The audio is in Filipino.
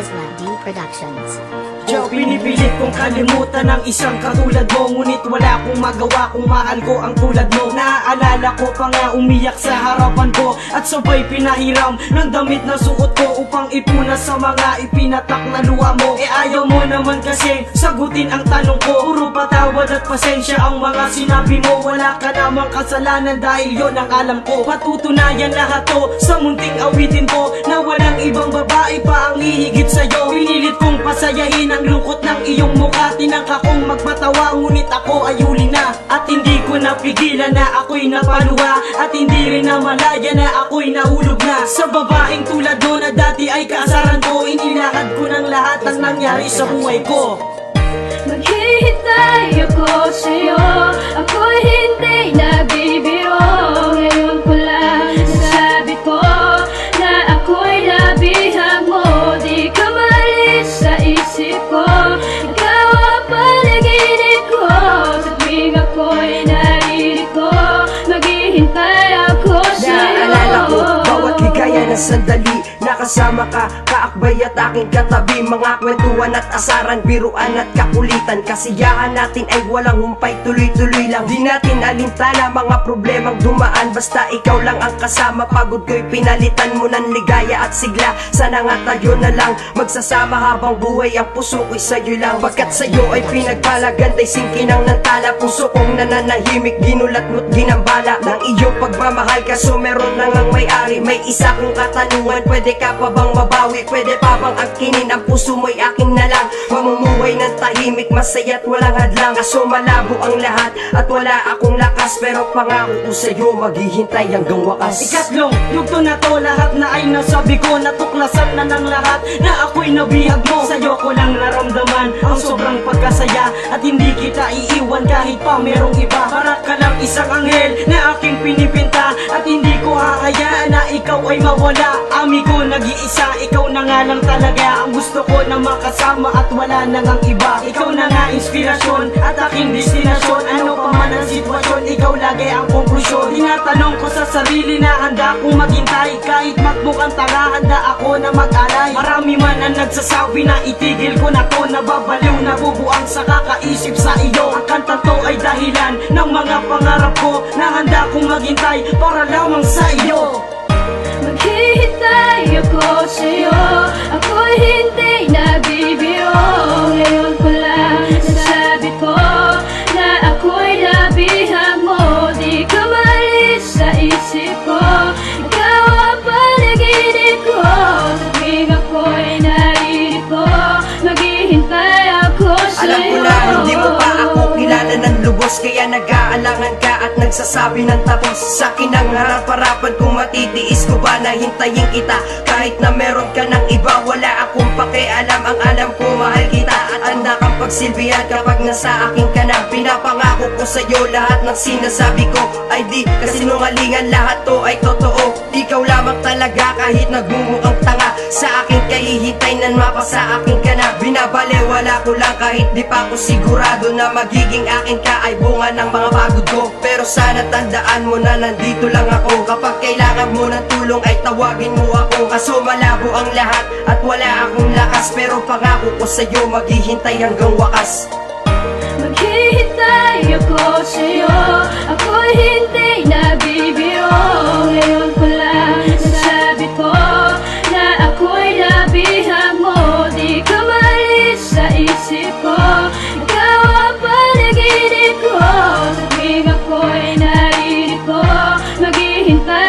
Isla D Productions. Yo, pinipilit kong kalimutan ang isang katulad mo, ngunit wala akong magawa kung mahal ko ang tulad mo. Naaalala ko pa nga umiyak sa harapan ko, at sabay pinahiram ng damit na suot ko upang ipuna sa mga ipinatak na luha mo. E ayaw mo naman kasi sagutin ang tanong ko, puro patawad at pasensya ang mga sinabi mo. Wala ka namang kasalanan dahil yon ang alam ko. Patutunayan lahat to sa munting awitin ko, na walang ibang babae pa ang hihigit sa'yo. Pinilit kong pasayahin ang lungkot ng iyong mukha, tinangka kong magpatawa, ngunit ako ay huli na. At hindi ko napigilan na ako'y napaluha, at hindi rin na malaya na ako'y nahulog na. Sa babaeng tulad mo na dati ay kaasaran ko, inilakad ko ng lahat ng nangyari sa buhay ko. Maghihintay ako sa'yo, ako'y hindi nagbibiro. Ngayon ko lang nasabi ko na ako'y nabihag mo. Di ka maalis sa isip ko, ikaw ang panaginip ko. Sa tuwing ako'y naririto, maghihintay ako sa'yo. Naaalala ko bawat ligaya na sandali, nakasama ka, kaakbay at aking katabi. Mga kwentuhan at asaran, biruan at kakulitan, kasiyahan natin ay walang humpay, tuloy-tuloy lang. Di natin alintana mga problemang dumaan, basta ikaw lang ang kasama. Pagod ko'y pinalitan mo ng ligaya at sigla. Sana nga tayo na lang magsasama habang buhay, ang puso ko'y sa'yo lang. Pagkat sa'yo ay pinagpalagantay, singkinang ng tala. Puso kong nananahimik, ginulat mo't ginambala ng iyong pagmamahal, kaso meron nang ang may-ari. May isa kong katanungan, pwede ka pa bang mabawi? Pwede pa bang angkinin ang puso mo'y aking na lang? Mamumuhay ng tahimik, masaya't walang hadlang, kaso malabo ang lahat at wala akong lakas. Pero pangako ko sa'yo, maghihintay hanggang wakas. Ikatlong yugto na to, lahat na ay nasabi ko, natuklasan na ng lahat na ako'y nabihag mo. Sa'yo ko lang naramdaman ang sobrang pagkasaya, at hindi kita iiwan kahit pa merong iba. Para ka lang isang anghel na aking pinipinta, at hindi ko hahayaan na ikaw ay mawala. Ami ko nag-iisa, ikaw na nga lang talaga ang gusto ko na makasama, at wala na ngang iba. Ikaw na nga inspirasyon at aking destinasyon, ano pa man ang sitwasyon, ikaw lagi ang konklusyon. Tinatanong ko sa sarili na handa akong maghintay, kahit magmukhang tanga, handa ako na mag-alay. Marami man ang nagsasabi na itigil ko na to, nababaliw, nabubuang sa kakaisip sa iyo. Ang kanta to ay dahilan ng mga pangarap ko, na handa akong maghintay para lamang sa iyo. Maghihintay ako sa'yo, ako'y hindi nagbibiro. Ngayon ko lang nasabi ko na ako'y nabihag mo. Di ka maalis sa isip ko, ikaw ang panaginip ko. Sa tuwing ako'y naririto, maghihintay ako sa'yo. Alam ko na hindi mo pa ako kilala ng lubos, kaya nag-aalangan ka at nagsasabi ng tapos. Sa'kin ang harap-harapan, kung matitiis ko ba na hintayin kita, kahit na meron ka ng iba. Wala akong pakialam, ang alam ko mahal kita, at handa kang pagsilbihan kapag nasa akin ka na. Pinapangako ko sa'yo lahat ng sinasabi ko ay di kasinungalingan, lahat to ay totoo. Ikaw lamang talaga kahit nagmumukhang tanga, sa akin kahihintay na mapasa akin ka na. Binabalewala ko lang kahit di pa ako sigurado na magiging akin ka ay bunga ng mga pagod ko. Pero sana tandaan mo na nandito lang ako, kapag kailangan mo ng tulong ay tawagin mo ako. Kaso malabo ang lahat at wala akong lakas, pero pangako ko sa'yo, maghihintay hanggang wakas. Maghihintay ako sa'yo, ako'y hindi nagbibiro. Ngayon ko lang nasabi ko na ako'y nabihag mo. Di ka maalis sa isip ko, ikaw ang panaginip ko. Sa tuwing ako'y naririto, maghihintay